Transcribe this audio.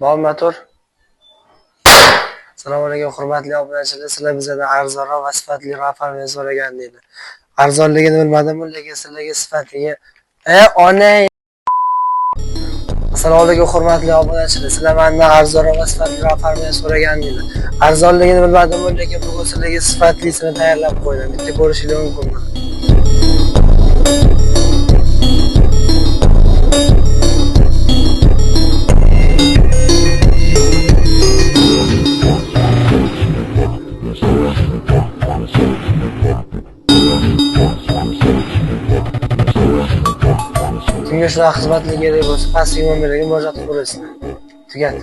Motor. Assalomu alaykum, hurmatli obunachilar. Sizlar bizdan arzonroq va sifatli rafarni so'ragandingiz. Arzonligini bilmadim, lekin sizlarga sifatligi. Ona. Assalomu alaykum, hurmatli obunachilar. Sizlar mendan arzonroq va sifatli rafarni so'ragandingiz. Arzonligini bilmadim, lekin bugun sizlarga sifatlisini tayyorlab qo'ydim. Bitta ko'rishingiz mumkin. Kimga shunaqa xizmatlar kerak bo'lsa, pastga nomeraga murojaat qilaverasizlar. Tugat.